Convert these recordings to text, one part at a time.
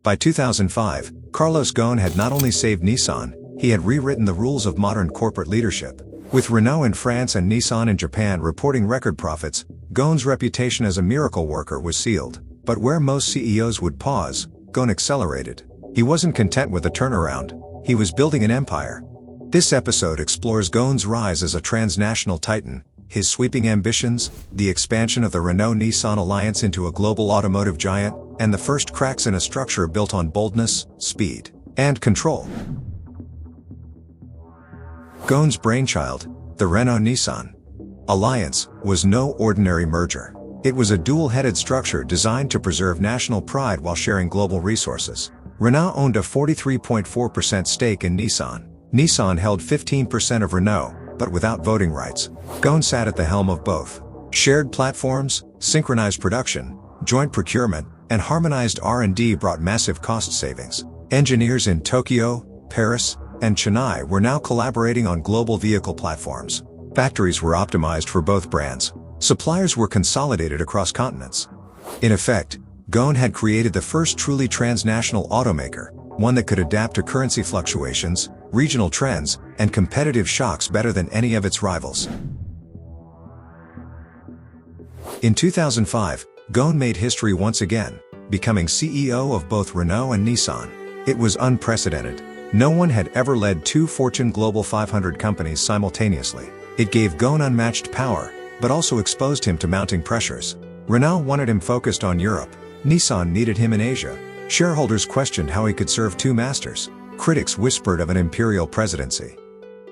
By 2005, Carlos Ghosn had not only saved Nissan, he had rewritten the rules of modern corporate leadership. With Renault in France and Nissan in Japan reporting record profits, Ghosn's reputation as a miracle worker was sealed. But where most CEOs would pause, Ghosn accelerated. He wasn't content with a turnaround, he was building an empire. This episode explores Ghosn's rise as a transnational titan, his sweeping ambitions, the expansion of the Renault-Nissan alliance into a global automotive giant, and the first cracks in a structure built on boldness, speed, and control. Ghosn's brainchild, the Renault-Nissan alliance, was no ordinary merger. It was a dual-headed structure designed to preserve national pride while sharing global resources. Renault owned a 43.4% stake in Nissan. Nissan held 15% of Renault, but without voting rights. Ghosn sat at the helm of both. Shared platforms, synchronized production, joint procurement, and harmonized R&D brought massive cost savings. Engineers in Tokyo, Paris, and Chennai were now collaborating on global vehicle platforms. Factories were optimized for both brands. Suppliers were consolidated across continents. In effect, Ghosn had created the first truly transnational automaker, one that could adapt to currency fluctuations, regional trends, and competitive shocks better than any of its rivals. In 2005, Ghosn made history once again, becoming CEO of both Renault and Nissan. It was unprecedented. No one had ever led two Fortune Global 500 companies simultaneously. It gave Ghosn unmatched power, but also exposed him to mounting pressures. Renault wanted him focused on Europe. Nissan needed him in Asia. Shareholders questioned how he could serve two masters. Critics whispered of an imperial presidency.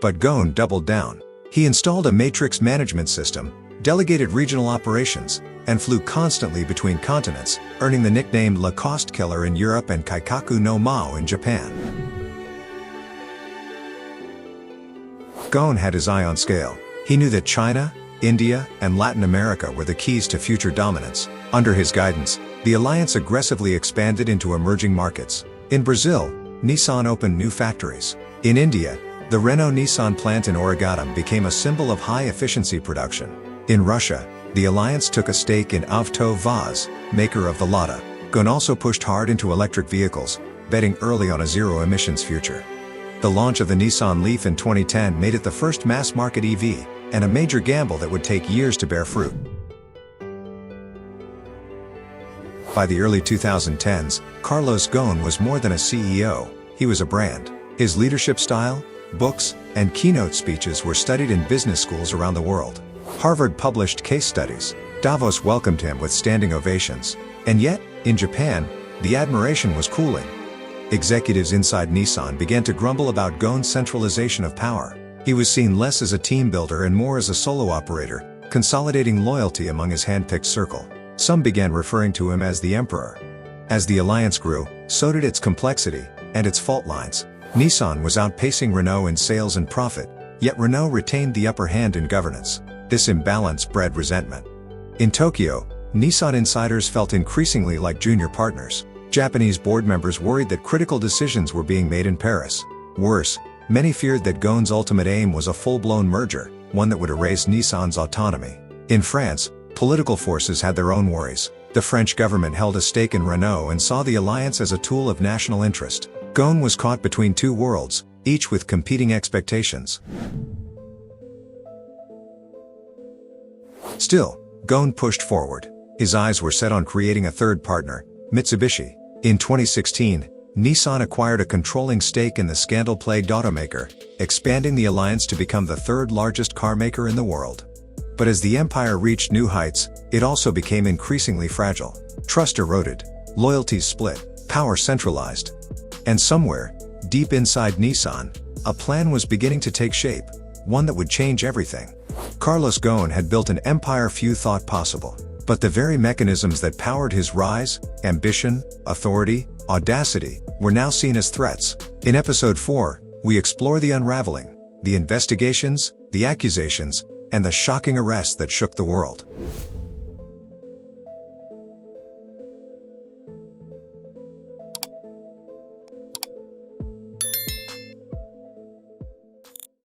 But Ghosn doubled down. He installed a matrix management system, delegated regional operations, and flew constantly between continents, earning the nickname Le Cost Killer in Europe and Kaikaku no Mao in Japan. Ghosn had his eye on scale. He knew that China, India, and Latin America were the keys to future dominance. Under his guidance, the alliance aggressively expanded into emerging markets. In Brazil, Nissan opened new factories. In India, the Renault-Nissan plant in Oragadam became a symbol of high-efficiency production. In Russia, the alliance took a stake in Avto-Vaz, maker of the Lada. Ghosn also pushed hard into electric vehicles, betting early on a zero-emissions future. The launch of the Nissan Leaf in 2010 made it the first mass-market EV, and a major gamble that would take years to bear fruit. By the early 2010s, Carlos Ghosn was more than a CEO, he was a brand. His leadership style, books, and keynote speeches were studied in business schools around the world. Harvard published case studies. Davos welcomed him with standing ovations. And yet, in Japan, the admiration was cooling. Executives inside Nissan began to grumble about Ghosn's centralization of power. He was seen less as a team builder and more as a solo operator, consolidating loyalty among his hand-picked circle. Some began referring to him as the emperor. As the alliance grew, so did its complexity and its fault lines. Nissan was outpacing Renault in sales and profit, yet Renault retained the upper hand in governance. This imbalance bred resentment. In Tokyo, Nissan insiders felt increasingly like junior partners. Japanese board members worried that critical decisions were being made in Paris. Worse, many feared that Ghosn's ultimate aim was a full-blown merger, one that would erase Nissan's autonomy. In France, political forces had their own worries. The French government held a stake in Renault and saw the alliance as a tool of national interest. Ghosn was caught between two worlds, each with competing expectations. Still, Ghosn pushed forward. His eyes were set on creating a third partner, Mitsubishi. In 2016, Nissan acquired a controlling stake in the scandal-plagued automaker, expanding the alliance to become the third largest car maker in the world. But as the empire reached new heights, it also became increasingly fragile. Trust eroded, loyalties split, power centralized. And somewhere, deep inside Nissan, a plan was beginning to take shape, one that would change everything. Carlos Ghosn had built an empire few thought possible. But the very mechanisms that powered his rise, ambition, authority, audacity, were now seen as threats. In Episode 4, we explore the unraveling, the investigations, the accusations, and the shocking arrests that shook the world.